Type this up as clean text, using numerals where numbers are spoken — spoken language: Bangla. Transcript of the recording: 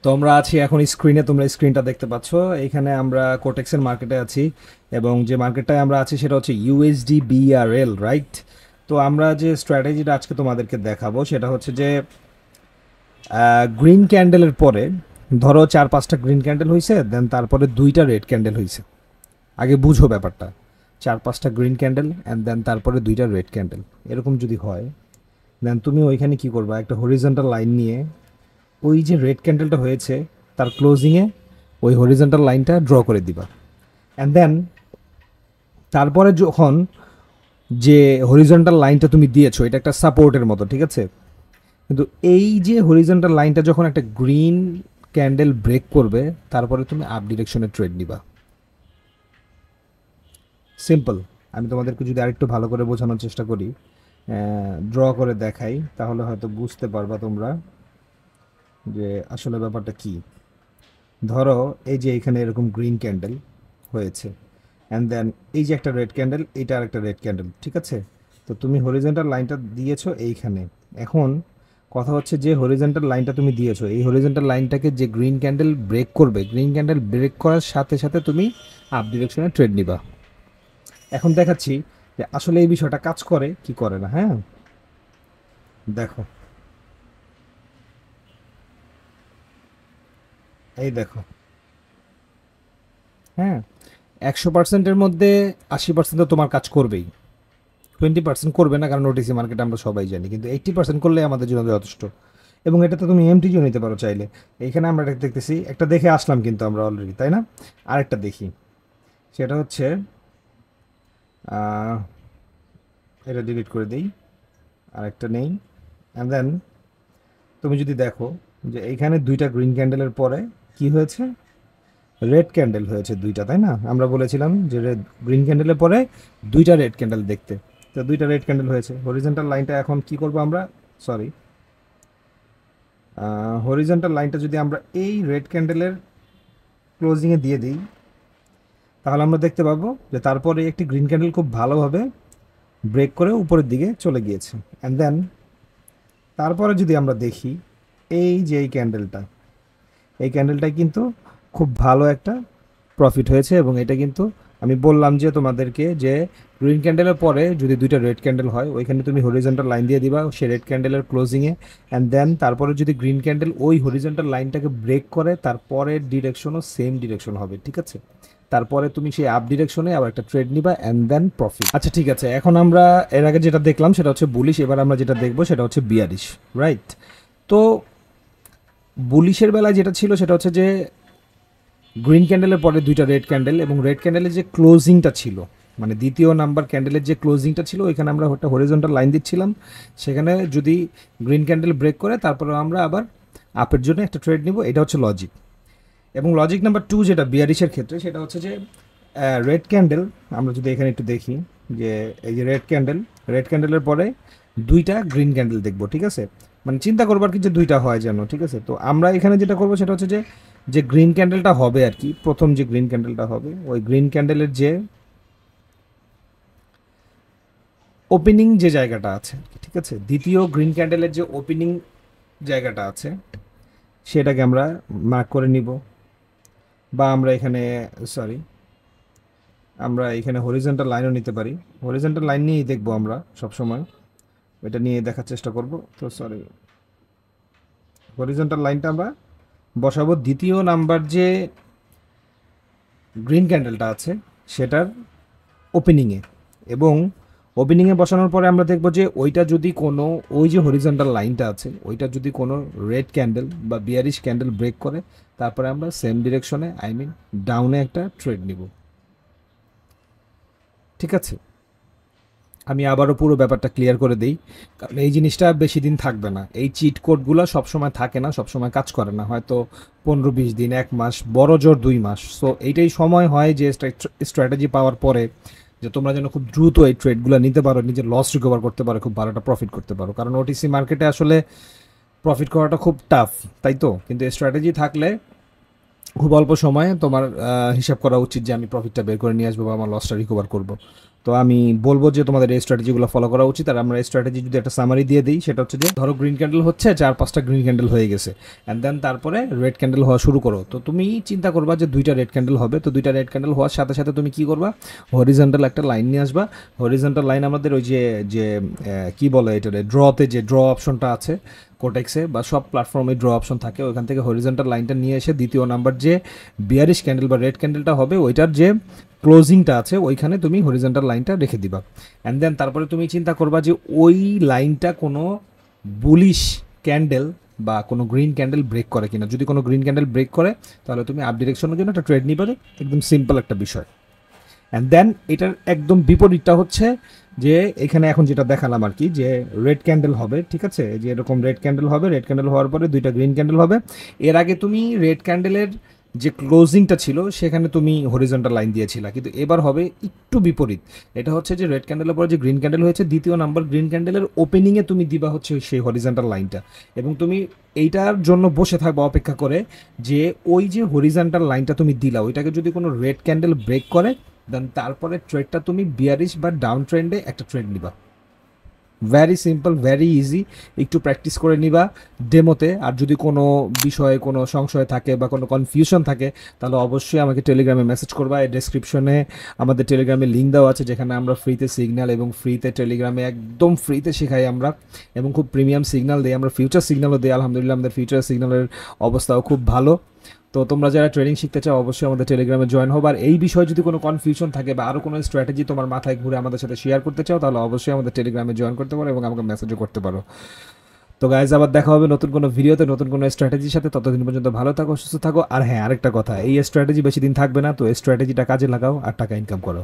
তো আমরা আছি এখন স্ক্রিনে, তোমরা স্ক্রিনটা দেখতে পাচ্ছ। এখানে আমরা কোটেক্সের মার্কেটে আছি এবং যে মার্কেটটায় আমরা আছি সেটা হচ্ছে ইউএসডি বিআরএল, রাইট? তো আমরা যে স্ট্র্যাটেজিটা আজকে তোমাদেরকে দেখাবো সেটা হচ্ছে যে গ্রিন ক্যান্ডেলের পরে ধরো 4-5টা গ্রিন ক্যান্ডেল হয়েছে, দেন তারপরে 2টা রেড ক্যান্ডেল হয়েছে। আগে বুঝো ব্যাপারটা, 4-5টা গ্রিন ক্যান্ডেল অ্যান্ড দেন তারপরে 2টা রেড ক্যান্ডেল, এরকম যদি হয় দেন তুমি ওইখানে কি করবা, একটা হরিজন্টাল লাইন নিয়ে ওই যে রেড ক্যান্ডেলটা হয়েছে তার ক্লোজিংয়ে ওই হরিজন্টাল লাইনটা ড্র করে দিবা। অ্যান্ড দেন তারপরে যখন যে হরিজন্টাল লাইনটা তুমি দিয়েছো এটা একটা সাপোর্টের মতো, ঠিক আছে? কিন্তু এই যে হরিজন্টাল লাইনটা যখন একটা গ্রিন ক্যান্ডেল ব্রেক করবে তারপরে তুমি আপ ডিরেকশনে ট্রেড নিবা। সিম্পল। আমি তোমাদেরকে যদি আরেকটু ভালো করে বোঝানোর চেষ্টা করি, ড্র করে দেখাই, তাহলে হয়তো বুঝতে পারবা তোমরা যে আসলে ব্যাপারটা কী। ধরো এই যে এখানে এরকম গ্রিন ক্যান্ডেল হয়েছে অ্যান্ড দেন এই যে একটা রেড ক্যান্ডেল, এটা আর একটা রেড ক্যান্ডেল, ঠিক আছে? তো তুমি হরিজন্টাল লাইনটা দিয়েছো এইখানে। এখন কথা হচ্ছে যে হরিজন্টাল লাইনটা তুমি দিয়েছো, এই হরিজন্টাল লাইনটাকে যে গ্রিন ক্যান্ডেল ব্রেক করবে, গ্রিন ক্যান্ডেল ব্রেক করার সাথে সাথে তুমি আপ ডিরেকশনে ট্রেড নিবা। এখন দেখাচ্ছি যে আসলে এই বিষয়টা কাজ করে কি করে না। হ্যাঁ, দেখো, এই দেখো। হ্যাঁ, 100%-এর মধ্যে 80% তো তোমার কাজ করবেই, 20% করবে না, কারণ ওটিসি মার্কেট আমরা সবাই জানি, কিন্তু 80% করলে আমাদের জন্য যথেষ্ট। এবং এটাতে তুমি এমটিজিও নিতে পারো চাইলে। এইখানে আমরা একটা দেখতেছি, একটা দেখে আসলাম কিন্তু আমরা অলরেডি, তাই না? আরেকটা দেখি, সেটা হচ্ছে আহ, এটা ডিলিট করে দিই, আরেকটা নেই। অ্যান্ড দেন তুমি যদি দেখো যে এইখানে 2টা গ্রিন ক্যান্ডেলের পরে কি হয়েছে, রেড ক্যান্ডেল হয়েছে 2টা, তাই না? আমরা বলেছিলাম যে গ্রিন ক্যান্ডেলের পরে 2টা রেড ক্যান্ডেল দেখতে। তো 2টা রেড ক্যান্ডেল হয়েছে। হরিজন্টাল লাইনটা এখন কি করব আমরা, সরি, হরিজন্টাল লাইনটা যদি আমরা এই রেড ক্যান্ডেলের ক্লোজিংয়ে দিয়ে দিই, তাহলে আমরা দেখতে পাবো যে তারপরে একটি গ্রিন ক্যান্ডেল খুব ভালোভাবে ব্রেক করে উপরের দিকে চলে গিয়েছে। অ্যান্ড দেন তারপরে যদি আমরা দেখি এই যে এই ক্যান্ডেলটা, এই ক্যান্ডেলটাই কিন্তু খুব ভালো একটা প্রফিট হয়েছে। এবং এটা কিন্তু আমি বললাম যে তোমাদেরকে যে গ্রিন ক্যান্ডেলের পরে যদি 2টা রেড ক্যান্ডেল হয়, ওইখানে তুমি হরিজন্টাল লাইন দিয়ে দিবা সেই রেড ক্যান্ডেলের ক্লোজিংয়ে। অ্যান্ড দেন তারপরে যদি গ্রিন ক্যান্ডেল ওই হরিজন্টাল লাইনটাকে ব্রেক করে, তারপরের ডিরেকশনও সেম ডিরেকশন হবে, ঠিক আছে? তারপরে তুমি সেই আপ ডিরেকশনে আবার একটা ট্রেড নিবা অ্যান্ড দেন প্রফিট। আচ্ছা, ঠিক আছে। এখন আমরা এর আগে যেটা দেখলাম সেটা হচ্ছে বুলিশ, এবার আমরা যেটা দেখবো সেটা হচ্ছে বিয়ারিশ, রাইট? তো বুলিশের বেলায় যেটা ছিল সেটা হচ্ছে যে গ্রিন ক্যান্ডেলের পরে 2টা রেড ক্যান্ডেল এবং রেড ক্যান্ডেলের যে ক্লোজিংটা ছিল, মানে দ্বিতীয় নাম্বার ক্যান্ডেলের যে ক্লোজিংটা ছিল, ওইখানে আমরা একটা হরিজন্টাল লাইন দিচ্ছিলাম। সেখানে যদি গ্রিন ক্যান্ডেল ব্রেক করে তারপরে আমরা আবার আপের জন্য একটা ট্রেড নিব। এটা হচ্ছে লজিক। এবং লজিক নাম্বার 2 যেটা বিয়ারিশের ক্ষেত্রে, সেটা হচ্ছে যে রেড ক্যান্ডেল, আমরা যদি এখানে একটু দেখি যে এই যে রেড ক্যান্ডেল, রেড ক্যান্ডেলের পরে 2টা গ্রিন ক্যান্ডেল দেখবো, ঠিক আছে? মানে চিন্তা করবার কি যে 2টা হয় যেন, ঠিক আছে? তো আমরা এখানে যেটা করবো সেটা হচ্ছে যে যে গ্রিন ক্যান্ডেলটা হবে আর কি, প্রথম যে গ্রিন ক্যান্ডেলটা হবে, ওই গ্রিন ক্যান্ডেলের যে ওপেনিং যে জায়গাটা আছে, ঠিক আছে, দ্বিতীয় গ্রিন ক্যান্ডেলের যে ওপেনিং জায়গাটা আছে সেটাকে আমরা মার্ক করে নিব। বা আমরা এখানে, সরি, আমরা এখানে হরিজন্টাল লাইনও নিতে পারি। হরিজন্টাল লাইন নিয়েই দেখবো আমরা সবসময়, এটা নিয়ে দেখার চেষ্টা করব। তো সরি, হরিজন্টাল লাইনটা আমরা বসাবো দ্বিতীয় নাম্বার যে গ্রিন ক্যান্ডেলটা আছে সেটার ওপেনিংয়ে। এবং ওপেনিংয়ে বসানোর পরে আমরা দেখব যে ওইটা যদি কোনো, ওই যে হরিজন্টাল লাইনটা আছে ওইটা যদি কোনো রেড ক্যান্ডেল বা বিয়ারিশ ক্যান্ডেল ব্রেক করে, তারপরে আমরা সেম ডিরেকশনে, আই মিন ডাউনে একটা ট্রেড নিব, ঠিক আছে? আমি আবারও পুরো ব্যাপারটা ক্লিয়ার করে দিই, কারণ এই জিনিসটা বেশি দিন থাকবে না। এই চিট কোডগুলো সবসময় থাকে না, সবসময় কাজ করে না, হয়তো 15-20 দিন, 1 মাস, বড় জোর 2 মাস। সো এইটাই সময় হয় যে স্ট্র্যাটেজি পাওয়ার পরে যে তোমরা যেন খুব দ্রুত এই ট্রেডগুলো নিতে পারো, নিজের লস রিকভার করতে পারো, খুব ভালো একটা প্রফিট করতে পারো। কারণ ওটিসি মার্কেটে আসলে প্রফিট করাটা খুব টাফ, তাই তো? কিন্তু স্ট্র্যাটেজি থাকলে খুব অল্প সময়ে তোমার হিসাব করা উচিত যে আমি প্রফিটটা বের করে নিয়ে আসবো বা আমার লসটা রিকভার করবো। তো আমি বলবো যে তোমাদের এই স্ট্র্যাটেজিগুলো ফলো করা উচিত। আর আমরা এই স্ট্র্যাটেজি যদি একটা সামারি দিয়ে দিই, সেটা হচ্ছে যে ধরো গ্রিন ক্যান্ডেল হচ্ছে, 4-5টা গ্রিন ক্যান্ডেল হয়ে গেছে, অ্যান্ড দেন তারপরে রেড ক্যান্ডেল হওয়া শুরু করো। তো তুমি চিন্তা করবা যে 2টা রেড ক্যান্ডেল হবে, তো 2টা রেড ক্যান্ডেল হওয়ার সাথে সাথে তুমি কি করবা, হরিজন্টাল একটা লাইন নিয়ে আসবা। হরিজন্টাল লাইন আমাদের ওই যে যে কি বলে এটারে, ড্রতে যে ড্র অপশনটা আছে কোটেক্সে বা সব প্ল্যাটফর্মে ড্র অপশন থাকে, ওইখান থেকে হরিজন্টাল লাইনটা নিয়ে এসে দ্বিতীয় নাম্বার যে বিয়ারিশ ক্যান্ডেল বা রেড ক্যান্ডেলটা হবে ওইটার যে ক্লোজিংটা আছে ওইখানে তুমি হরিজন্টাল লাইনটা রেখে দিবা। অ্যান্ড দেন তারপরে তুমি চিন্তা করবা যে ওই লাইনটা কোনো বুলিশ ক্যান্ডেল বা কোনো গ্রিন ক্যান্ডেল ব্রেক করে কিনা। যদি কোনো গ্রিন ক্যান্ডেল ব্রেক করে তাহলে তুমি আপ ডিরেকশনের জন্য একটা ট্রেড নিবে। একদম সিম্পল একটা বিষয়। অ্যান্ড দেন এটার একদম বিপরীতটা হচ্ছে যে এখানে এখন যেটা দেখালাম আর কি, যে রেড ক্যান্ডেল হবে, ঠিক আছে, যে এরকম রেড ক্যান্ডেল হবে, রেড ক্যান্ডেল হওয়ার পরে 2টা গ্রিন ক্যান্ডেল হবে। এর আগে তুমি রেড ক্যান্ডেলের যে ক্লোজিংটা ছিল সেখানে তুমি হরিজন্টাল লাইন দিয়েছিলা, কিন্তু এবার হবে একটু বিপরীত। এটা হচ্ছে যে রেড ক্যান্ডেলের পরে যে গ্রিন ক্যান্ডেল হয়েছে, দ্বিতীয় নাম্বার গ্রিন ক্যান্ডেলের ওপেনিংয়ে তুমি দিবা হচ্ছে সেই হরিজন্টাল লাইনটা, এবং তুমি এইটার জন্য বসে থাকবা অপেক্ষা করে যে ওই যে হরিজন্টাল লাইনটা তুমি দিলা ওইটাকে যদি কোনো রেড ক্যান্ডেল ব্রেক করে, দেন তারপরে ট্রেডটা তুমি বিয়ারিশ বা ডাউন ট্রেন্ডে একটা ট্রেড নিবা। Very simple, very easy. একটু প্র্যাকটিস করে নিবা ডেমোতে। আর যদি কোনো বিষয়ে কোনো সংশয় থাকে বা কোনো কনফিউশন থাকে তাহলে অবশ্যই আমাকে টেলিগ্রামে মেসেজ করবা। এই ডেসক্রিপশনে আমাদের টেলিগ্রামে লিঙ্ক দেওয়া আছে, যেখানে আমরা ফ্রিতে সিগন্যাল এবং ফ্রিতে টেলিগ্রামে একদম ফ্রিতে শেখাই আমরা, এবং খুব প্রিমিয়াম সিগন্যাল দিই আমরা, ফিউচার সিগন্যালও দিই। আলহামদুলিল্লাহ আমাদের ফিউচার সিগন্যালের অবস্থাও খুব ভালো। তো তোমরা যারা ট্রেডিং শিখতে চাও অবশ্যই আমাদের টেলিগ্রামে জয়েন হবো। আর এই বিষয়ে যদি কোনো কনফিউশন থাকে বা আরও কোনো স্ট্র্যাটেজি তোমার মাথায় ঘুরে আমাদের সাথে শেয়ার করতে চাও তাহলে অবশ্যই আমাদের টেলিগ্রামে জয়েন করতে পারো এবং আমাকে মেসেজও করতে পারো। তো গাইজ, আবার দেখা হবে নতুন কোনো ভিডিওতে নতুন কোনো স্ট্র্যাটেজির সাথে। ততদিন পর্যন্ত ভালো থাকো, সুস্থ থাকো। আর হ্যাঁ, আরেকটা কথা, এই স্ট্র্যাটেজি বেশি দিন থাকবে না, তো এই স্ট্র্যাটেজিটা কাজে লাগাও আর টাকা ইনকাম করো।